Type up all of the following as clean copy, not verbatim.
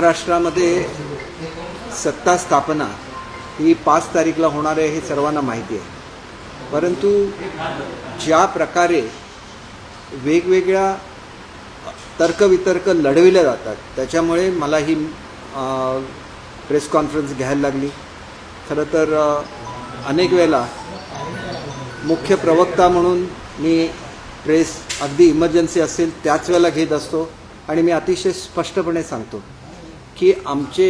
महाराष्ट्रामध्ये सत्ता स्थापना ही 5 तारीखला होणार आहे हे सर्वांना माहिती आहे. परंतु ज्या प्रकारे वेगवेगळ्या तर्कवितर्क लढविल्या जातात त्याच्यामुळे मला ही प्रेस कॉन्फरन्स घ्यायला लागली. खरं तर अनेक वेळेला मुख्य प्रवक्ता म्हणून मी प्रेस अगदी इमर्जन्सी असेल त्याच वेळेला घेत असतो आणि मी अतिशय स्पष्टपणे सांगतो की आमचे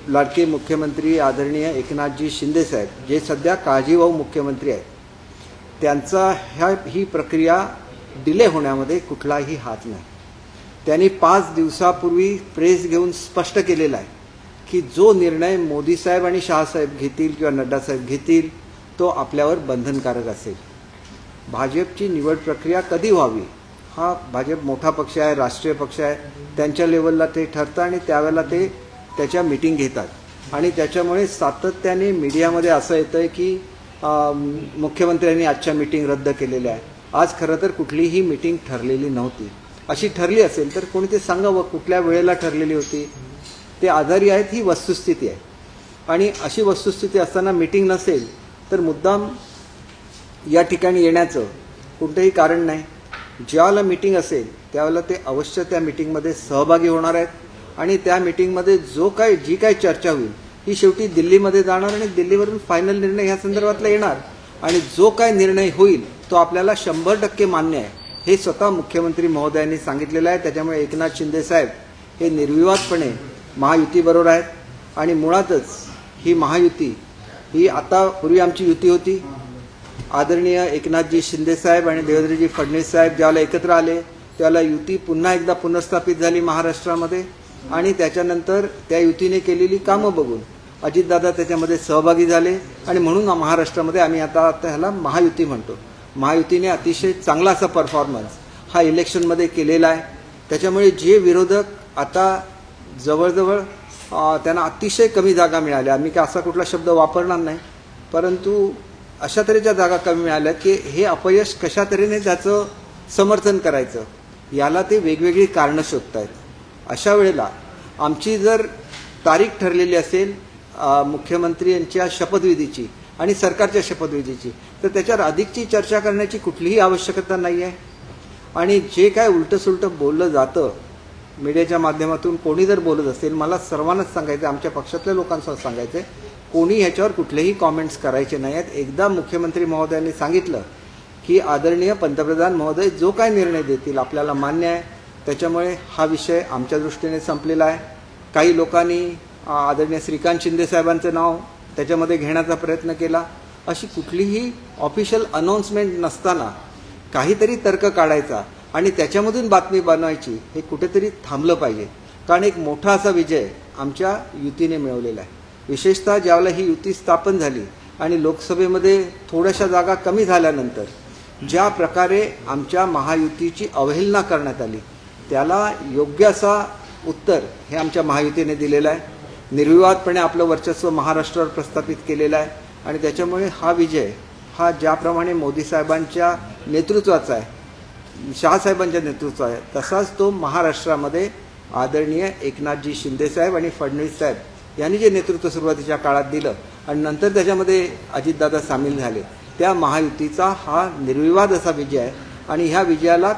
लाडके मुख्यमंत्री आदरणीय एकनाथजी शिंदे साहेब जे सध्या काळजीवाहू मुख्यमंत्री आहेत, त्यांचा ही प्रक्रिया डिले होण्यामध्ये कुठलाही हात नाही. त्यांनी 5 दिवसापूर्वी प्रेस घेऊन स्पष्ट केलेला आहे की जो निर्णय मोदी साहेब आणि शहासाहेब घेतील किंवा नड्डा साहेब घेतील तो आपल्यावर बंधनकारक असेल. भाजपची निवड प्रक्रिया कधी व्हावी हा भाजप मोठा पक्ष आहे, राष्ट्रीय पक्ष आहे, त्यांच्या लेवलला ते ठरतं आणि त्यावेळेला ते त्याच्या मीटिंग घेतात आणि त्याच्यामुळे सातत्याने मीडियामध्ये असं येतं आहे की मुख्यमंत्र्यांनी आजच्या मीटिंग रद्द केलेल्या आहे. आज खरं तर कुठलीही मीटिंग ठरलेली नव्हती. अशी ठरली असेल तर कोणी ते सांगावं कुठल्या वेळेला ठरलेली होती. ते आजारी आहेत ही वस्तुस्थिती आहे आणि अशी वस्तुस्थिती असताना मीटिंग नसेल तर मुद्दाम या ठिकाणी येण्याचं कोणतंही कारण नाही. ज्यावेळेला मीटिंग असेल त्यावेळेला ते अवश्य त्या मीटिंगमध्ये सहभागी होणार आहेत आणि त्या मीटिंगमध्ये जी काही चर्चा होईल ही शेवटी दिल्लीमध्ये जाणार आणि दिल्लीवरून फायनल निर्णय ह्या संदर्भातला येणार आणि जो काय निर्णय होईल तो आपल्याला 100% मान्य आहे हे स्वतः मुख्यमंत्री महोदयांनी सांगितलेलं आहे. त्याच्यामुळे एकनाथ शिंदे साहेब हे निर्विवादपणे महायुतीबरोबर आहेत आणि मुळातच ही महायुती ही आता पूर्वी आमची युती होती. आदरणीय एकनाथजी शिंदे साहेब आणि देवेंद्रजी फडणवीस साहेब ज्यावेळेला एकत्र आले त्यावेळेला युती पुन्हा एकदा पुनर्स्थापित झाली महाराष्ट्रामध्ये आणि त्याच्यानंतर त्या युतीने केलेली कामं बघून अजितदादा त्याच्यामध्ये सहभागी झाले आणि म्हणून महाराष्ट्रामध्ये आम्ही आता ह्याला महायुती म्हणतो. महायुतीने अतिशय चांगला असा परफॉर्मन्स हा इलेक्शनमध्ये केलेला आहे. त्याच्यामुळे जे विरोधक आता जवळजवळ त्यांना अतिशय कमी जागा मिळाल्या, आम्ही काय असा कुठला शब्द वापरणार नाही, परंतु अशा तऱ्हेच्या जागा कमी मिळाल्या की हे अपयश कशा तऱ्हेने त्याचं समर्थन करायचं याला ते वेगवेगळी कारणं शोधत आहेत. अशा वेळेला आमची जर तारीख ठरलेली असेल मुख्यमंत्री यांच्या शपथविधीची आणि सरकारच्या शपथविधीची तर त्याच्यावर अधिकची चर्चा करण्याची कुठलीही आवश्यकता नाही आहे. आणि जे काय उलटंसुलटं बोललं जातं मीडियाच्या माध्यमातून कोणी जर बोलत असेल मला सर्वांनाच सांगायचं, आमच्या पक्षातल्या लोकांसह सांगायचं कोणी ह्याच्यावर कुठलेही कॉमेंट्स करायचे नाही आहेत. एकदा मुख्यमंत्री महोदयांनी सांगितलं की आदरणीय पंतप्रधान महोदय जो काय निर्णय देतील आपल्याला मान्य आहे. त्याच्यामुळे हा विषय आमच्या दृष्टीने संपलेला आहे. काही लोकांनी आदरणीय श्रीकांत शिंदे साहेबांचं नाव त्याच्यामध्ये घेण्याचा प्रयत्न केला. अशी कुठलीही ऑफिशियल अनाउन्समेंट नसताना काहीतरी तर्क काढायचा आणि त्याच्यामधून बातमी बनवायची हे कुठेतरी थांबलं पाहिजे. कारण एक मोठा असा विजय आमच्या युतीने मिळवलेला आहे. विशेषतः ज्यावेळेला ही युती स्थापन झाली आणि लोकसभेमध्ये थोड्याशा जागा कमी झाल्यानंतर ज्या प्रकारे आमच्या महायुतीची अवहेलना करण्यात आली त्याला योग्य असा उत्तर हे आमच्या महायुतीने दिलेलं आहे. निर्विवादपणे आपलं वर्चस्व महाराष्ट्रावर प्रस्थापित केलेलं आहे आणि त्याच्यामुळे हा विजय हा ज्याप्रमाणे मोदी साहेबांच्या नेतृत्वाचा आहे, शहासाहेबांच्या नेतृत्वाचा आहे, तसाच तो महाराष्ट्रामध्ये आदरणीय एकनाथजी शिंदे साहेब आणि फडणवीस साहेब यांनी जे नेतृत्व सुरुवातीच्या काळात दिलं आणि नंतर त्याच्यामध्ये अजितदादा सामील झाले त्या महायुतीचा हा निर्विवाद असा विजय आहे. आणि ह्या विजयाला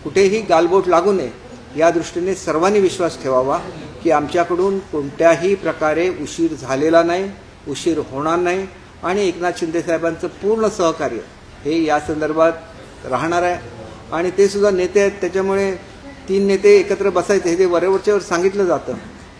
कुठेही गालबोट लागू नये या दृष्टीने सर्वांनी विश्वास ठेवावा की आमच्याकडून कोणत्याही प्रकारे उशीर झालेला नाही, उशीर होणार नाही आणि एकनाथ शिंदे साहेबांचं पूर्ण सहकार्य हे या संदर्भात राहणार आहे. आणि ते सुद्धा नेते आहेत त्याच्यामुळे 3 नेते एकत्र बसायचे हे वरवरच्यावर सांगितलं जातं.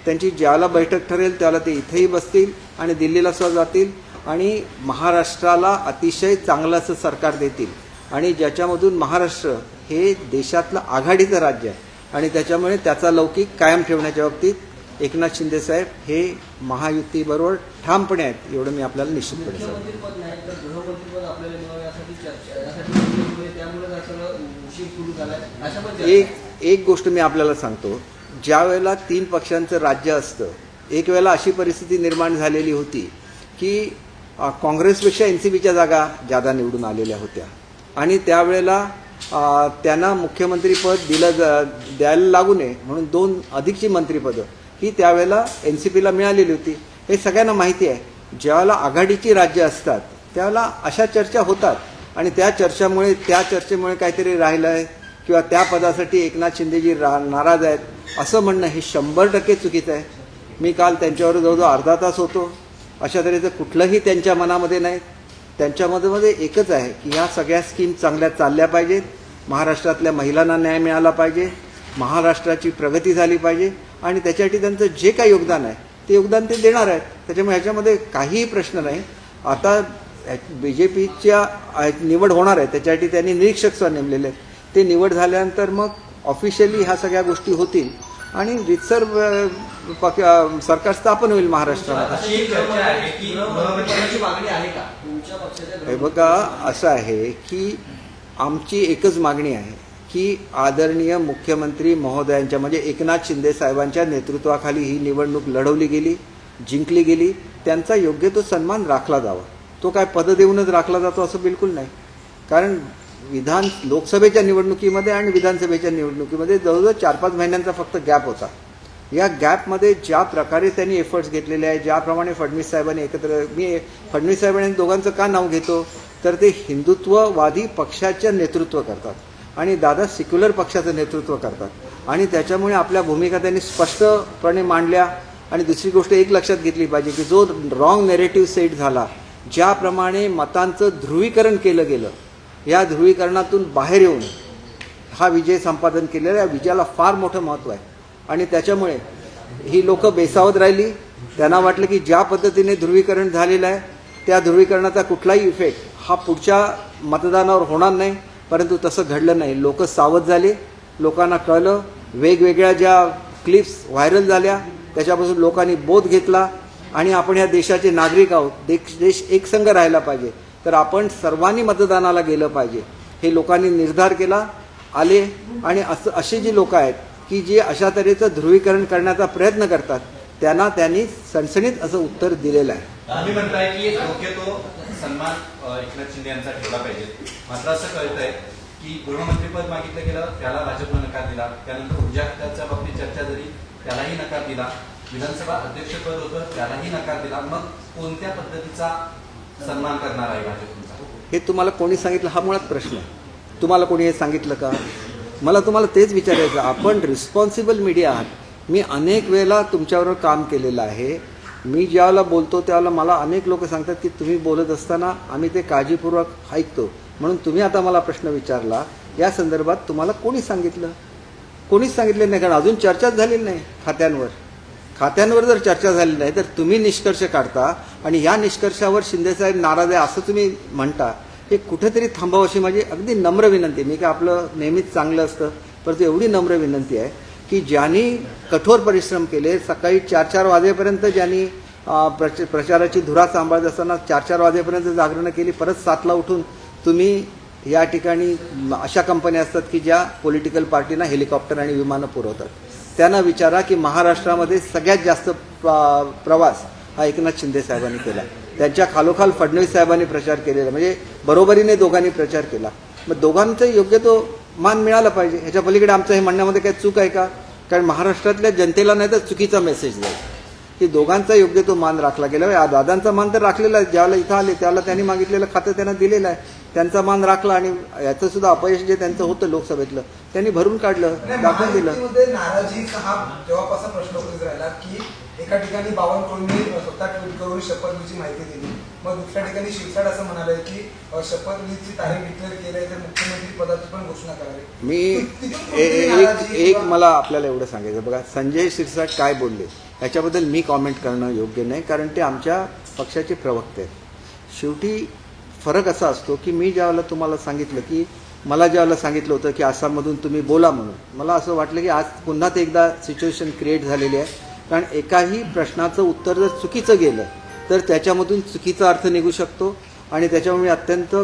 त्यांची ज्याला बैठक ठरेल त्याला ते इथेही बसतील आणि दिल्लीला सुद्धा जातील आणि महाराष्ट्राला अतिशय चांगलं असं सरकार देतील आणि ज्याच्यामधून महाराष्ट्र हे देशातलं आघाडीचं राज्य आहे आणि त्याच्यामुळे त्याचा लौकिक कायम ठेवण्याच्या बाबतीत एकनाथ शिंदे साहेब हे महायुतीबरोबर ठामपणे आहेत एवढं मी आपल्याला निश्चितपणे सांगतो. एक गोष्ट मी आपल्याला सांगतो, ज्या वेळेला 3 पक्षांचं राज्य असतं एक वेळेला अशी परिस्थिती निर्माण झालेली होती की काँग्रेसपेक्षा NCPच्या जागा जादा निवडून आलेल्या होत्या आणि त्यावेळेला त्यांना मुख्यमंत्रीपद द्यायला लागू नये म्हणून 2 अधिकची मंत्रिपदं ही त्यावेळेला NCPला मिळालेली होती. हे सगळ्यांना माहिती आहे. ज्यावेळेला आघाडीची राज्य असतात त्यावेळेला अशा चर्चा होतात आणि त्या चर्चेमुळे काहीतरी राहिलं आहे किंवा त्या पदासाठी एकनाथ शिंदेजी नाराज आहेत असं म्हणणं हे 100% चुकीचं आहे. मी काल त्यांच्यावर जवळजवळ अर्धा तास होतो. अशा तऱ्हेचं कुठलंही त्यांच्या मनामध्ये नाही. त्यांच्यामध्ये एकच आहे की ह्या सगळ्या स्कीम चांगल्या चालल्या पाहिजेत, महाराष्ट्रातल्या महिलांना न्याय मिळाला पाहिजे, महाराष्ट्राची प्रगती झाली पाहिजे आणि त्याच्यासाठी त्यांचं जे काही योगदान आहे ते योगदान ते देणार आहेत. त्याच्यामुळे ह्याच्यामध्ये काहीही प्रश्न नाही. आता BJPच्या निवड होणार आहे त्याच्यासाठी त्यांनी निरीक्षक नेमलेले आहेत. ते निवड झाल्यानंतर मग ऑफिशियली ह्या सगळ्या गोष्टी होतील आणि रितसर सरकार स्थापन होईल महाराष्ट्रामध्ये. हे बघा, असं आहे की आमची एकच मागणी आहे की आदरणीय मुख्यमंत्री महोदयांच्या म्हणजे एकनाथ शिंदे साहेबांच्या नेतृत्वाखाली ही निवडणूक लढवली गेली, जिंकली गेली. त्यांचा योग्य तो सन्मान राखला जावा. तो काय पद देऊनच राखला जातो असं बिलकुल नाही. कारण लोकसभेच्या निवडणुकीमध्ये आणि विधानसभेच्या निवडणुकीमध्ये जवळजवळ 4-5 महिन्यांचा फक्त गॅप होता. या गॅपमध्ये ज्या प्रकारे त्यांनी एफर्ट्स घेतलेले आहे, ज्याप्रमाणे फडणवीस साहेबांनी मी फडणवीस साहेबांनी दोघांचं का नाव घेतो तर ते हिंदुत्ववादी पक्षाचं नेतृत्व करतात आणि दादा सेक्युलर पक्षाचं नेतृत्व करतात आणि त्याच्यामुळे आपल्या भूमिका त्यांनी स्पष्टपणे मांडल्या. आणि दुसरी गोष्ट एक लक्षात घेतली पाहिजे की जो रॉंग नेरेटिव्ह सेट झाला, ज्याप्रमाणे मतांचं ध्रुवीकरण केलं गेलं, या ध्रुवीकरणातून बाहेर येऊन हा विजय संपादन केलेला, या विजयाला फार मोठं महत्त्व आहे. आणि त्याच्यामुळे ही लोकं बेसावत राहिली. त्यांना वाटलं की ज्या पद्धतीने ध्रुवीकरण झालेलं आहे त्या ध्रुवीकरणाचा कुठलाही इफेक्ट हा पुढच्या मतदानावर होणार नाही, परंतु तसं घडलं नाही. लोक सावध झाले, लोकांना कळलं. वेगवेगळ्या ज्या क्लिप्स व्हायरल झाल्या त्याच्यापासून लोकांनी बोध घेतला आणि आपण या देशाचे नागरिक आहोत. देश एकसंघ राहायला पाहिजे, तर आपण सर्वांनी मतदानाला गेलं पाहिजे हे लोकांनी निर्धार केला, आले. आणि असे जी लोक आहेत की जे अशा तऱ्हेचं ध्रुवीकरण करण्याचा प्रयत्न करतात त्यांनी सणसणीत असं उत्तर दिलेलं आहे. तुम्ही म्हणताय की योग्य तो सन्मान एकनाथ शिंदे यांचा ठेवला पाहिजे, मात्र असं कळत आहे की गृहमंत्रीपद मागितलं गेलं त्याला भाजपनं नकार दिला, त्यानंतर ऊर्जा खात्याच्या बाबतीत चर्चा झाली त्यालाही नकार दिला, विधानसभा अध्यक्षपद होतं त्यालाही नकार दिला. मग कोणत्या पद्धतीचा सन्मान करणार आहे भाजप तुमचा? हे तुम्हाला कोणी सांगितलं हा मुळात प्रश्न आहे. तुम्हाला कोणी हे सांगितलं का? मला तुम्हाला तेच विचारायचं. आपण रिस्पॉन्सिबल मीडिया आहात. मी अनेक वेळेला तुमच्याबरोबर काम केलेलं आहे. मी ज्यावेळेला बोलतो त्यावेळेला मला अनेक लोक सांगतात की तुम्ही बोलत असताना आम्ही ते काळजीपूर्वक ऐकतो. म्हणून तुम्ही आता मला प्रश्न विचारला या संदर्भात तुम्हाला कोणी सांगितलं? कोणीच सांगितलं नाही. कारण अजून चर्चाच झालेली नाही खात्यांवर जर चर्चा झाली नाही तर तुम्ही निष्कर्ष काढता आणि या निष्कर्षावर शिंदेसाहेब नाराज आहे असं तुम्ही म्हणता. हे कुठेतरी थांबावं अशी माझी अगदी नम्र विनंती. मी काय आपलं नेहमीच चांगलं असतं, परंतु एवढी नम्र विनंती आहे की ज्यांनी कठोर परिश्रम केले, सकाळी 4-4 वाजेपर्यंत ज्यांनी प्रचाराची धुरा सांभाळत असताना 4-4 वाजेपर्यंत जागरणं केली, परत 7ला उठून तुम्ही या ठिकाणी अशा कंपन्या असतात की ज्या पॉलिटिकल पार्टींना हेलिकॉप्टर आणि विमानं पुरवतात. त्यांना विचारा की महाराष्ट्रामध्ये सगळ्यात जास्त प्रवास हा एकनाथ शिंदे साहेबांनी केला. त्यांच्या खालोखाल फडणवीस साहेबांनी प्रचार केलेला, म्हणजे बरोबरीने दोघांनी प्रचार केला. मग दोघांचं योग्य तो मान मिळाला पाहिजे. ह्याच्या पलीकडे आमचं हे म्हणण्यामध्ये काही चूक आहे का? कारण महाराष्ट्रातल्या जनतेला नाही तर चुकीचा मेसेज जाईल की दोघांचा योग्य तो मान राखला गेला. दादांचा मान तर राखलेला आहे. ज्यावेळेला इथं आले त्यावेळेला त्यांनी मागितलेलं खातं त्यांना दिलेलं आहे, त्यांचा मान राखला आणि याचं सुद्धा अपयश जे त्यांचं होतं लोकसभेतलं त्यांनी भरून काढलं, दाखवून दिलं. नाराजीचा हा तेव्हापासून प्रश्न उपस्थित राहिला की एका ठिकाणी बावनकुळेंनी स्वतः ट्विट करून शपथविधीची माहिती दिली, मग दुसऱ्या ठिकाणी शिरसाट असं म्हणाले की शपथविधीची तारीख डिक्लेअर केली तर मुख्यमंत्री पदाची पण घोषणा करावी. मी एक मला आपल्याला एवढं सांगायचं बघा, संजय शिरसाट काय बोलले ह्याच्याबद्दल मी कॉमेंट करणं योग्य नाही, कारण ते आमच्या पक्षाचे प्रवक्ते आहेत. शेवटी फरक असा असतो की मी ज्यावेळेला तुम्हाला सांगितलं की मला ज्यावेळेला सांगितलं होतं की आसाममधून तुम्ही बोला म्हणून, मला असं वाटलं की आज पुन्हा ते एकदा सिच्युएशन क्रिएट झालेली आहे. कारण एकाही प्रश्नाचं उत्तर जर चुकीचं गेलं तर त्याच्यामधून चुकीचा अर्थ निघू शकतो आणि त्याच्यामुळे मी अत्यंत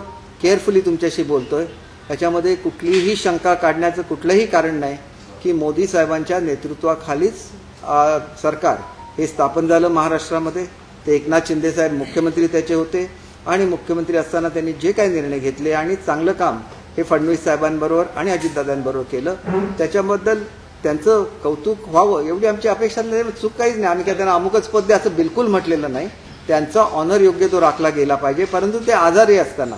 केअरफुली तुमच्याशी बोलतोय. त्याच्यामध्ये कुठलीही शंका काढण्याचं कुठलंही कारण नाही की मोदी साहेबांच्या नेतृत्वाखालीच सरकार हे स्थापन झालं महाराष्ट्रामध्ये. ते एकनाथ शिंदे साहेब मुख्यमंत्री त्याचे होते आणि मुख्यमंत्री असताना त्यांनी जे काही निर्णय घेतले आणि चांगलं काम हे फडणवीस साहेबांबरोबर आणि अजितदादांबरोबर केलं. त्याच्याबद्दल त्यांचं कौतुक व्हावं एवढी आमची अपेक्षा नाही. चूक काहीच नाही. आम्ही काय त्यांना अमुकच पद द्या असं बिलकुल म्हटलेलं नाही. त्यांचा ऑनर योग्य तो राखला गेला पाहिजे. परंतु ते आजारी असताना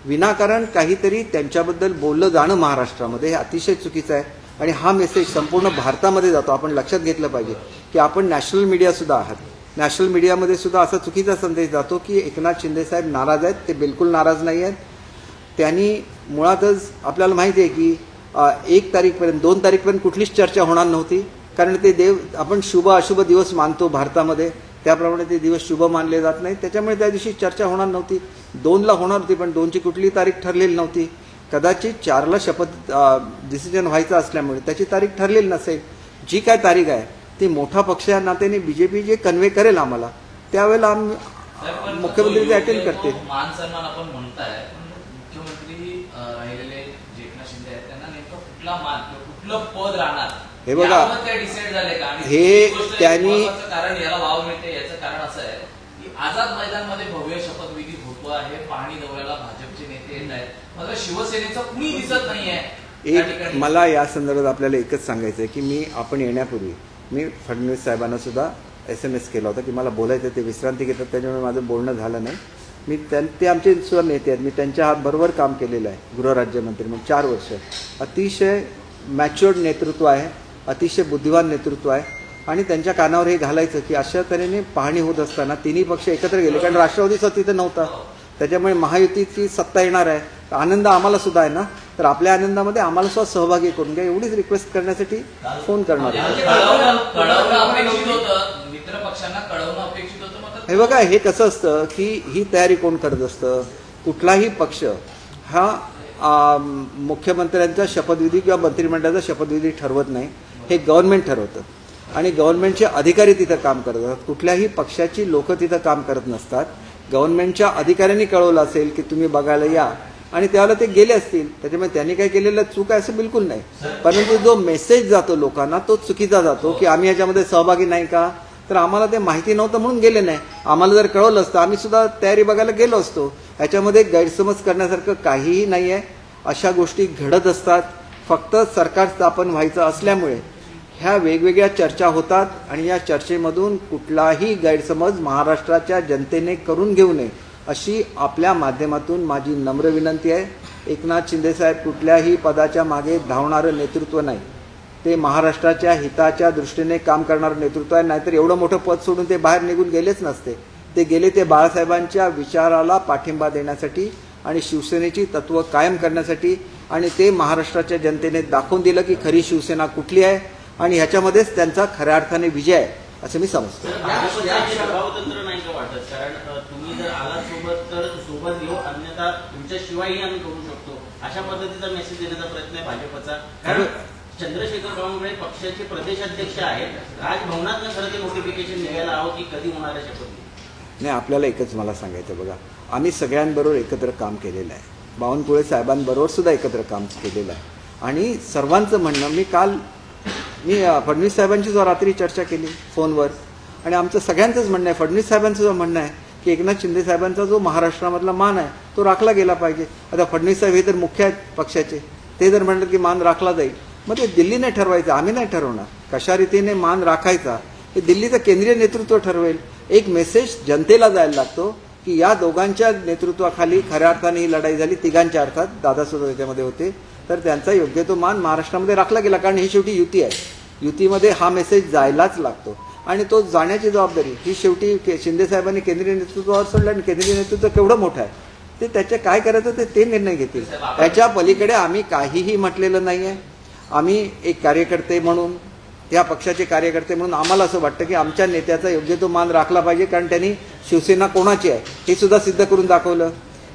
विनाकारण काहीतरी त्यांच्याबद्दल बोललं जाणं महाराष्ट्रामध्ये हे अतिशय चुकीचं आहे. आणि हा मेसेज संपूर्ण भारतामध्ये जातो. आपण लक्षात घेतलं पाहिजे की आपण नॅशनल मीडियासुद्धा आहात. नॅशनल मीडियामध्ये सुद्धा असा चुकीचा संदेश जातो की एकनाथ शिंदेसाहेब नाराज आहेत. ते बिलकुल नाराज नाही आहेत. त्यांनी मुळातच आपल्याला माहिती आहे की 1 तारीखपर्यंत 2 तारीखपर्यंत कुठलीच चर्चा होणार नव्हती. कारण ते देव आपण शुभ अशुभ दिवस मानतो भारतामध्ये, त्याप्रमाणे ते दिवस शुभ मानले जात नाहीत. त्याच्यामुळे त्या दिवशी चर्चा होणार नव्हती. 2ला होणार होती पण 2ची कुठलीही तारीख ठरलेली नव्हती. कदाचित 4ला शपथ डिसिजन व्हायचं असल्यामुळे त्याची तारीख ठरलेली नसेल. जी काय तारीख आहे ती मोठा पक्ष या नात्याने बीजेपी जे कन्वे करेल आम्हाला त्यावेळेला मुख्यमंत्री ते अटेंड करतील. मान सन्मान आपण म्हणताय, मुख्यमंत्री राहिलेले जे एकनाथ शिंदे आहेत त्यांना नेमकं कुठला मान कुठलं पद राहणार हे बघा, ते डिसाईड झाले का? हे त्यांनी कारण याला वाव मिळते याचं कारण असं आहे की आझाद मैदानमध्ये भव्य शपथविधी होतो आहे. पाहणी दौऱ्याला भाजपचे नेते येत आहेत, मात्र शिवसेनेचं कुणी दिसत नाहीये. मला या संदर्भात आपल्याला एकच सांगायचं आहे की आपण येण्यापूर्वी मी फडणवीस साहेबांना सुद्धा SMS केला होता की मला बोलायचं, ते विश्रांती घेतात त्याच्यामुळे माझं बोलणं झालं नाही. ते आमचे सुद्धा नेते आहेत. मी त्यांच्या हातबरोबर काम केलेलं आहे गृहराज्यमंत्री म्हणून 4 वर्ष. अतिशय मॅच्युअर्ड नेतृत्व आहे, अतिशय बुद्धिवान नेतृत्व आहे. आणि त्यांच्या कानावर हे घालायचं की अशा तऱ्हेने पाहणी होत असताना तिन्ही पक्ष एकत्र गेले. कारण राष्ट्रवादीचा तिथं नव्हता, त्याच्यामुळे महायुतीची सत्ता येणार आहे. आनंद आम्हाला सुद्धा आहे ना, तर आपल्या आनंदामध्ये आम्हाला सुद्धा सहभागी करून घ्या एवढीच रिक्वेस्ट करण्यासाठी फोन करणार. हे बघा, हे कसं असतं की ही तयारी कोण करत असतं. कुठलाही पक्ष हा मुख्यमंत्र्यांचा शपथविधी किंवा मंत्रिमंडळाचा शपथविधी ठरवत नाही. हे गव्हर्नमेंट ठरवतं आणि गव्हर्नमेंटचे अधिकारी तिथं काम करत असतात. कुठल्याही पक्षाची लोक तिथं काम करत नसतात. गव्हर्नमेंटच्या अधिकाऱ्यांनी कळवलं असेल की तुम्ही बघायला या आणि त्यावेळेला ते गेले असतील. त्याच्यामुळे त्यांनी काय केलेलं चूक आहे असं बिलकुल नाही. परंतु जो मेसेज जातो लोकांना तो चुकीचा जातो की आम्ही याच्यामध्ये सहभागी नाही का. तर आम्हाला ते माहिती नव्हतं म्हणून गेले नाही. आम्हाला जर कळवलं असतं आम्ही सुद्धा तयारी बघायला गेलो असतो. याच्यामध्ये गैरसमज करण्यासारखं काहीही नाही आहे. अशा गोष्टी घडत असतात. फक्त सरकार स्थापन व्हायचं असल्यामुळे ह्या वेगवेगळ्या चर्चा होतात आणि या चर्चेमधून कुठलाही गैरसमज महाराष्ट्राच्या जनतेने करून घेऊ नये अशी आपल्या माध्यमातून माझी नम्र विनंती आहे. एकनाथ शिंदेसाहेब कुठल्याही पदाच्या मागे धावणारं नेतृत्व नाही. ते महाराष्ट्राच्या हिताच्या दृष्टीने काम करणारं नेतृत्व आहे. नाहीतर एवढं मोठं पद सोडून ते बाहेर निघून गेलेच नसते. ते गेले ते बाळासाहेबांच्या विचाराला पाठिंबा देण्यासाठी आणि शिवसेनेची तत्त्व कायम करण्यासाठी. आणि ते महाराष्ट्राच्या जनतेने दाखवून दिलं की खरी शिवसेना कुठली आहे आणि ह्याच्यामध्येच त्यांचा खऱ्या अर्थाने विजय आहे असं मी समजतो. स्वभावतंत्र नाही का वाटत? कारण तुम्ही जर आलात सोबत तर सोबत घेऊ, अन्यथा तुमच्याशिवायही आम्ही करू शकतो अशा पद्धतीचा मेसेज देण्याचा प्रयत्न आहे भाजपचा. कारण चंद्रशेखर बावनकुळे पक्षाचे प्रदेशाध्यक्ष आहेत. राजभवनात खरं ते नोटिफिकेशन निघायला हवं की कधी होणार आहे शपथ. नाही, आपल्याला एकच मला सांगायचं बघा, आम्ही सगळ्यांबरोबर एकत्र काम केलेलं आहे. बावनकुळे साहेबांबरोबर सुद्धा एकत्र काम केलेलं आहे. आणि सर्वांचं म्हणणं मी फडणवीस साहेबांची जो रात्री चर्चा केली फोनवर आणि आमचं सगळ्यांचंच म्हणणं आहे, फडणवीस साहेबांचं जो म्हणणं आहे की एकनाथ शिंदे साहेबांचा जो महाराष्ट्रामधला मान आहे तो राखला गेला पाहिजे. आता फडणवीस साहेब हे तर मुख्य आहेत पक्षाचे, ते जर म्हणतात की मान राखला जाईल मग ते दिल्लीने ठरवायचं, आम्ही नाही ठरवणार. कशा रीतीने मान राखायचा हे दिल्लीचं केंद्रीय नेतृत्व ठरवेल. एक मेसेज जनतेला जायला लागतो की या दोघांच्या नेतृत्वाखाली खऱ्या अर्थाने ही लढाई झाली. तिघांच्या अर्थात दादासुद्धा त्याच्यामध्ये होते. तर त्यांचा योग्य तो मान महाराष्ट्रामध्ये राखला गेला. कारण ही शेवटी युती आहे. युतीमध्ये हा मेसेज जायलाच लागतो आणि तो जाण्याची जबाबदारी ही शेवटी शिंदे साहेबांनी केंद्रीय नेतृत्वावर सोडलं. आणि केंद्रीय नेतृत्व केवढं मोठं आहे ते त्याचे काय करायचं ते निर्णय घेतील. त्याच्या पलीकडे आम्ही काहीही म्हटलेलं नाही आहे. आम्ही एक कार्यकर्ते म्हणून, त्या पक्षाचे कार्यकर्ते म्हणून आम्हाला असं वाटतं की आमच्या नेत्याचा योग्य तो मान राखला पाहिजे. कारण त्यांनी शिवसेना कोणाची आहे हे सुद्धा सिद्ध करून दाखवलं.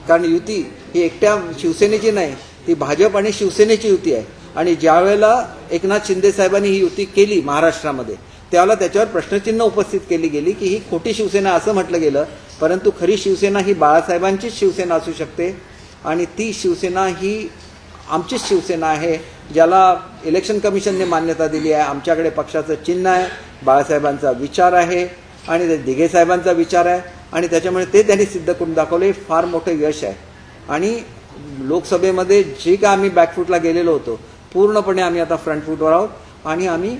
कारण युती ही एकट्या शिवसेनेची नाही, ती भाजप आणि शिवसेनेची युती आहे. आणि ज्या वेळेला एकनाथ शिंदे साहेबांनी ही युती केली महाराष्ट्रामध्ये त्यावेळेला त्याच्यावर प्रश्नचिन्ह उपस्थित केली गेली की ही खोटी शिवसेना असं म्हटलं गेलं. परंतु खरी शिवसेना ही बाळासाहेबांचीच शिवसेना असू शकते आणि ती शिवसेना ही आमचीच शिवसेना आहे, ज्याला इलेक्शन कमिशनने मान्यता दिली आहे. आमच्याकडे पक्षाचं चिन्ह आहे, बाळासाहेबांचा विचार आहे आणि दिघे साहेबांचा विचार आहे आणि त्याच्यामुळे ते त्यांनी सिद्ध करून दाखवले. फार मोठं यश आहे. आणि लोकसभेमध्ये जे काय आम्ही बॅकफूटला गेलेलो होतो पूर्णपणे आम्ही आता फ्रंट फूटवर आहोत आणि आम्ही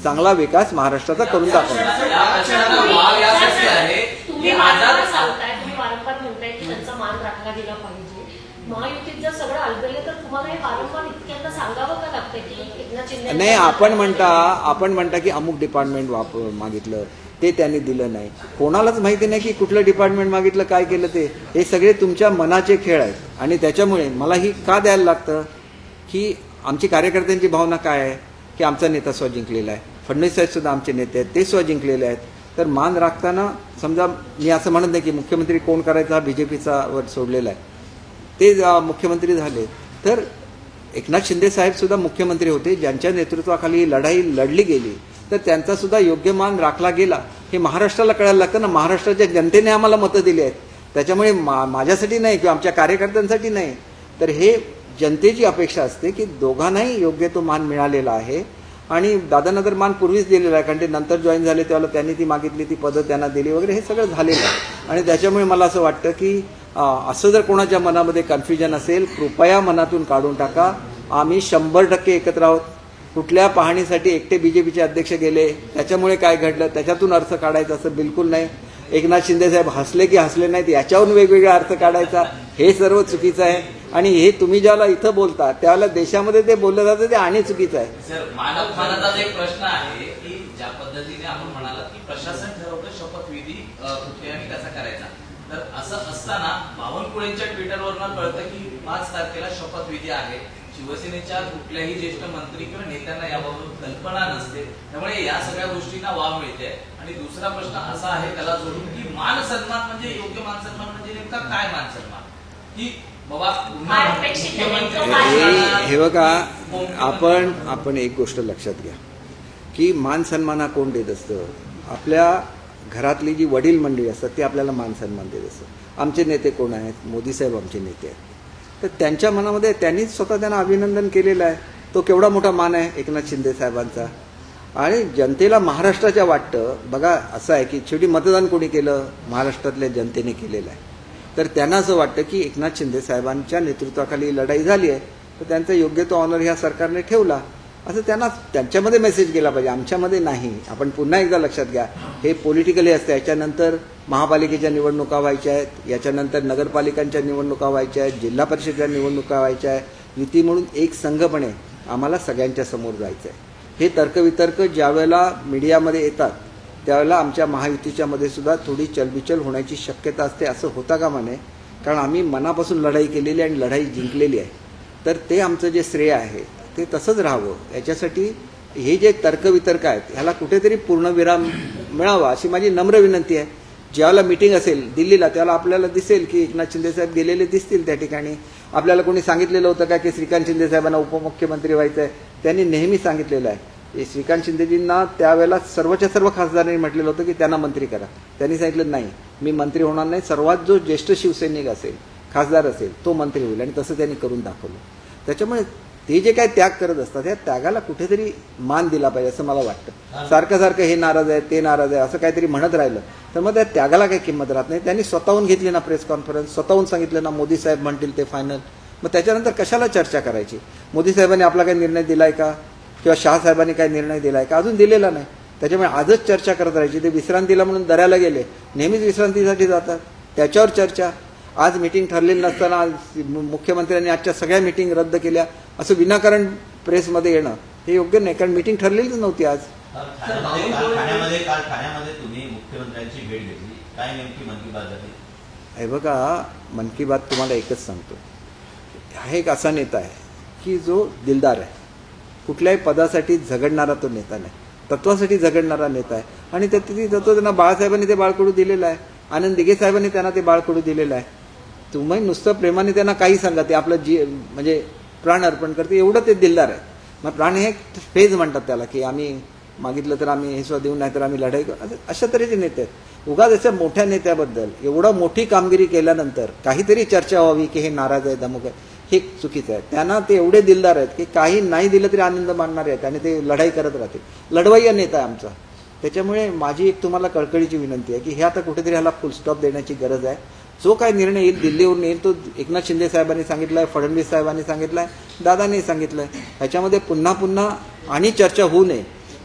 चांगला विकास महाराष्ट्राचा करून दाखवणार. या प्रश्नाला वाव यासाठी आहे तुम्ही की वारंवार आझाद सांगताय, तुम्ही वारंवार म्हणताय की त्यांचा मान राखला गेला पाहिजे. महायुतीत जर सगळं अलबेलं तर तुम्हाला हे वारंवार इतक्यांदा सांगावं का लागतंय की एकनाथ शिंदे नाही, आपण म्हणता की अमुक डिपार्टमेंट मागितलं ते त्यांनी दिलं नाही. कोणालाच माहिती नाही की कुठलं डिपार्टमेंट मागितलं, काय केलं ते. हे सगळे तुमच्या मनाचे खेळ आहेत आणि त्याच्यामुळे मला ही का द्यायला लागतं की आमची कार्यकर्त्यांची भावना काय आहे की आमचा नेता स्व जिंकलेला आहे, फडणवीस साहेब सुद्धा आमचे नेते आहेत, ते स्व जिंकलेले आहेत. तर मान राखताना समजा मी असं म्हणत नाही की मुख्यमंत्री कोण करायचा हा BJPचा वर सोडलेला आहे, ते मुख्यमंत्री झाले. तर एकनाथ शिंदे साहेब सुद्धा मुख्यमंत्री होते ज्यांच्या नेतृत्वाखाली लढाई लढली गेली, तर त्यांचा सुद्धा योग्य मान राखला गेला हे महाराष्ट्राला कळायला लागतं ना. महाराष्ट्राच्या जनतेने आम्हाला मतं दिली आहेत, त्याच्यामुळे माझ्यासाठी नाही किंवा आमच्या कार्यकर्त्यांसाठी नाही, तर हे जनतेची अपेक्षा असते की दोघांनाही योग्य तो मान मिळालेला आहे. आणि दादांना तर मान पूर्वीच दिलेला आहे, कारण ते नंतर जॉईन झाले तेव्हा त्यांनी ती मागितली ती पदं त्यांना दिली वगैरे, हे सगळं झालेलं आहे. आणि त्याच्यामुळे मला असं वाटतं की असं जर कोणाच्या मनामध्ये कन्फ्युजन असेल कृपया मनातून काढून टाका. आम्ही 100% एकत्र आहोत. कुठल्या पाहणीसाठी एकटे BJPचे अध्यक्ष गेले त्याच्यामुळे काय घडलं त्याच्यातून अर्थ काढायचा असं बिलकुल नाही. एकनाथ शिंदे साहेब हसले की हसले नाहीत याच्यावरून वेगवेगळा अर्थ काढायचा हे सर्व चुकीचं आहे. आणि हे तुम्ही ज्याला इथं बोलता त्याला देशामध्ये ते बोललं जातं ते आणि चुकीचं आहे. सर, मानव मनाचा एक प्रश्न आहे की ज्या पद्धतीने आपण म्हणालात की प्रशासन ठरवतं शपथविधी कुठे आणि कसा करायचा, तर असं असताना बावनकुळेंच्या ट्विटरवरून कळतं की 5 तारखेला शपथविधी आहे. शिवसेनेच्या कुठल्याही ज्येष्ठ मंत्री किंवा नेत्यांना याबाबत कल्पना नसते, त्यामुळे या सगळ्या गोष्टींना वाव मिळते. आणि दुसरा प्रश्न असा आहे त्याला जोडून की मान सन्मान म्हणजे योग्य मान सन्मान म्हणजे नेमका काय मान सन्मान, की बाबा हे बघा आपण एक गोष्ट लक्षात घ्या की मान सन्मान हा कोण देत असतं. आपल्या घरातली जी वडील मंडळी असतात ते आपल्याला मान सन्मान देत असतं. आमचे नेते कोण आहेत, मोदी साहेब आमचे नेते आहेत. तर त्यांच्या मनामध्ये त्यांनीच स्वतः त्यांना अभिनंदन केलेलं आहे. तो केवढा मोठा मान आहे एकनाथ शिंदे साहेबांचा. आणि जनतेला महाराष्ट्राच्या वाटतं बघा असं आहे की शेवटी मतदान कोणी केलं, महाराष्ट्रातल्या जनतेने केलेलं आहे. तर त्यांना असं वाटतं की एकनाथ शिंदे साहेबांच्या नेतृत्वाखाली लढाई झाली आहे तर त्यांचा योग्य तो ऑनर ह्या सरकारने ठेवला असं त्यांना त्यांच्यामध्ये मेसेज गेला पाहिजे, आमच्यामध्ये नाही. आपण पुन्हा एकदा लक्षात घ्या हे पॉलिटिकली असतं. याच्यानंतर महापालिकेच्या निवडणुका व्हायच्या आहेत, याच्यानंतर नगरपालिकांच्या निवडणुका व्हायच्या आहेत, जिल्हा परिषदेच्या निवडणुका व्हायच्या आहेत. युती म्हणून एक संघपणे आम्हाला सगळ्यांच्या समोर जायचं आहे. हे तर्कवितर्क ज्यावेळेला मीडियामध्ये येतात त्यावेळेला आमच्या महायुतीच्यामध्ये सुद्धा थोडी चलबिचल होण्याची शक्यता असते. असं होता कामा नये, कारण आम्ही मनापासून लढाई केलेली आणि लढाई जिंकलेली आहे. तर ते आमचं जे श्रेय आहे ते तसंच राहावं. याच्यासाठी हे जे तर्कवितर्क आहेत ह्याला कुठेतरी पूर्णविराम मिळावा अशी माझी नम्र विनंती आहे. ज्यावेळेला मीटिंग असेल दिल्लीला त्यावेळेला आपल्याला दिसेल की एकनाथ शिंदे साहेब गेलेले दिसतील त्या ठिकाणी. आपल्याला कोणी सांगितलेलं होतं का की श्रीकांत शिंदे साहेबांना उपमुख्यमंत्री व्हायचं आहे, त्यांनी नेहमी सांगितलेलं आहे. श्रीकांत शिंदेजींना त्यावेळेला सर्वच्या सर्व खासदारांनी म्हटलेलं होतं की त्यांना मंत्री करा. त्यांनी सांगितलं नाही मी मंत्री होणार नाही, सर्वात जो ज्येष्ठ शिवसैनिक असेल खासदार असेल तो मंत्री होईल. आणि तसं त्यांनी करून दाखवलं. त्याच्यामुळे ते जे काय त्याग करत असतात त्या त्यागाला कुठेतरी मान दिला पाहिजे असं मला वाटतं. सारखं हे नाराज आहे ते नाराज आहे असं काहीतरी म्हणत राहिलं तर मग त्या त्यागाला काही किंमत राहत नाही. त्यांनी स्वतःहून घेतली ना प्रेस कॉन्फरन्स, स्वतःहून सांगितलं ना मोदी साहेब म्हणतील ते फायनल. मग त्याच्यानंतर कशाला चर्चा करायची. मोदी साहेबांनी आपला काही निर्णय दिलाय का किंवा शहासाहेबांनी काही निर्णय दिलाय का, अजून दिलेला नाही. त्याच्यामुळे आजच चर्चा करत राहायची. ते विश्रांतीला म्हणून दऱ्याला गेले, नेहमीच विश्रांतीसाठी जातात, त्याच्यावर चर्चा. आज मीटिंग ठरलेली नसताना मुख्यमंत्र्यांनी आजच्या सगळ्या मीटिंग रद्द केल्या असं विनाकारण प्रेसमध्ये येणं हे योग्य नाही, कारण मीटिंग ठरलेलीच नव्हती. आज ठाण्यामध्ये तुम्ही मुख्यमंत्र्यांची भेट घेतली, काय नेमकी मन की बात झाली? हे बघा मन की बात तुम्हाला एकच सांगतो, हा एक असा नेता आहे की जो दिलदार आहे. कुठल्याही पदासाठी झगडणारा तो नेता नाही, तत्वासाठी झगडणारा नेता आहे. आणि तत्व त्यांना बाळासाहेबांनी ते बाळकडू दिलेलं आहे, आनंद दिघे साहेबांनी त्यांना ते बाळकडू दिलेलं आहे. तुम्ही नुसतं प्रेमाने त्यांना काही सांगा ते आपलं म्हणजे प्राण अर्पण करते, एवढं ते दिलदार आहे. मग प्राण हे फेज म्हणतात त्याला की आम्ही मागितलं तर आम्ही हे सुद्धा देऊ नाही तर आम्ही लढाई करू, अशा तऱ्हेचे नेते आहेत. उगाच अशा मोठ्या नेत्याबद्दल एवढं मोठी कामगिरी केल्यानंतर काहीतरी चर्चा व्हावी की हे नाराज आहे धमुक आहे, हे चुकीचं आहे. त्यांना ते एवढे दिलदार आहेत की काही नाही दिलं तरी आनंद मानणारे आहेत आणि ते लढाई करत राहतील. लढवय्या नेता आहे आमचा. त्याच्यामुळे माझी एक तुम्हाला कळकळीची विनंती आहे की हे आता कुठेतरी ह्याला फुल स्टॉप देण्याची गरज आहे. जो काय निर्णय येईल दिल्लीवरून येईल तो एकनाथ शिंदे साहेबांनी सांगितलाय, फडणवीस साहेबांनी सांगितलाय, दादांनी सांगितलंय. ह्याच्यामध्ये पुन्हा पुन्हा आणि चर्चा होऊ नये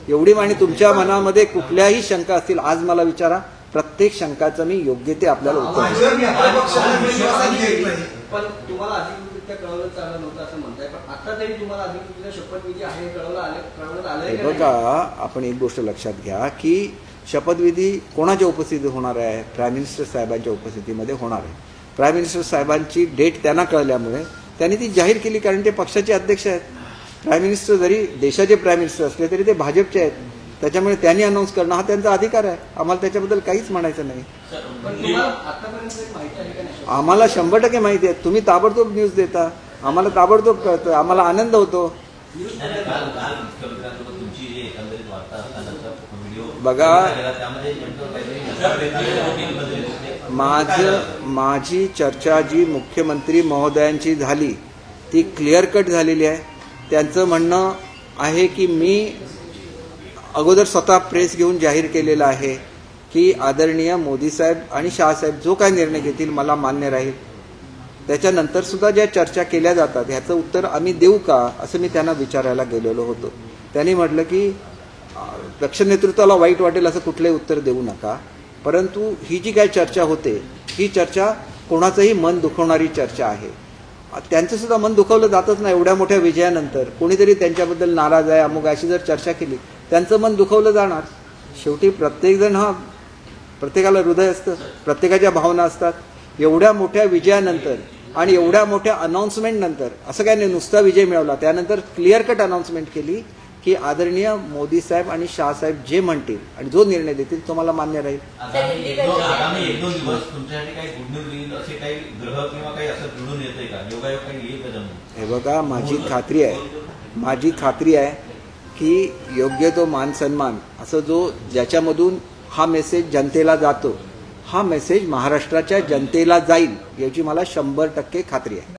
एवढी. आणि तुमच्या मनामध्ये कुठल्याही शंका असतील आज मला विचारा, प्रत्येक शंकाचं मी योग्य ते आपल्याला उत्तर देईन. माझ्यावर मित्र पक्षाला विश्वासात घेत नाही. पण तुम्हाला अधिकृतरित्या कळवलं चाललं नव्हतं असं म्हणताय, पण आता तरी तुम्हाला अधिकृतरित्या शपथविधी आहे कळवण्यात आलंय हे का नाही? बघा, आपण एक गोष्ट लक्षात घ्या की शपथविधी कोणाच्या उपस्थितीत होणार आहे? प्राईम मिनिस्टर साहेबांच्या उपस्थितीमध्ये होणार आहे. प्राईम मिनिस्टर साहेबांची डेट त्यांना कळल्यामुळे त्यांनी ती जाहीर केली, कारण ते पक्षाचे अध्यक्ष आहेत. प्राईम मिनिस्टर जरी देशाचे प्राईम मिनिस्टर असले तरी ते भाजपचे आहेत, त्याच्यामुळे त्यांनी अनाऊन्स करणं हा त्यांचा अधिकार आहे. आम्हाला त्याच्याबद्दल काहीच म्हणायचं नाही. पण तुम्हाला आतापर्यंत एक माहिती आहे का नाही? आम्हाला 100% माहिती आहे. तुम्ही ताबडतोब न्यूज देता, आम्हाला ताबडतोब कळतं, आम्हाला आनंद होतो. काल मुख्यमंत्र्यांसोबत तुमची जी एकंदरीत वार्ता असतानाचा व्हिडिओ बघा, झालेला, त्यामध्ये नेमकं काहीतरी माझी चर्चा जी मुख्यमंत्री महोदयांची झाली ती क्लिअर कट झालेली आहे. त्यांचं म्हणणं आहे की मी अगोदर स्वतः प्रेस घेऊन जाहीर केलेलं आहे की आदरणीय मोदी साहेब आणि शहासाहेब जो काय निर्णय घेतील मला मान्य राहील. त्याच्यानंतर सुद्धा ज्या चर्चा केल्या जातात ह्याचं उत्तर आम्ही देऊ का असं मी त्यांना विचारायला गेलेलो होतो. त्यांनी म्हटलं की पक्ष नेतृत्वाला वाईट वाटेल असं कुठलंही उत्तर देऊ नका, परंतु ही जी काय चर्चा होते ही चर्चा कोणाचंही मन दुखवणारी चर्चा आहे. त्यांचं सुद्धा मन दुखवलं जातच नाही. एवढ्या मोठ्या विजयानंतर कोणीतरी त्यांच्याबद्दल नाराज आहे अमुक अशी जर चर्चा केली त्यांचं मन दुखवलं जाणार. शेवटी प्रत्येकजण हा प्रत्येकाला हृदय असतं, प्रत्येकाच्या भावना असतात. एवढ्या मोठ्या विजयानंतर आणि एवढ्या मोठ्या अनाऊन्समेंट नंतर असं काय नाही नुसता विजय मिळवला, त्यानंतर क्लिअर कट अनाऊन्समेंट केली की आदरणीय मोदी साहेब आणि शहासाहेब जे म्हणतील आणि जो निर्णय देतील तो मला मान्य राहील. आगामी 1-2 दिवस तुमच्यासाठी काही गुड न्यूज येईल असे काही ग्रह किंवा काही असं घडून येतंय का? योगायोग काही येईल का जमून? हे बघा, माझी खात्री आहे की योग्य तो मान सन्मान असं जो ज्याच्यामधून हा मेसेज जनतेला जातो हा मेसेज महाराष्ट्राच्या जनतेला जाईल याची मला 100% खात्री आहे.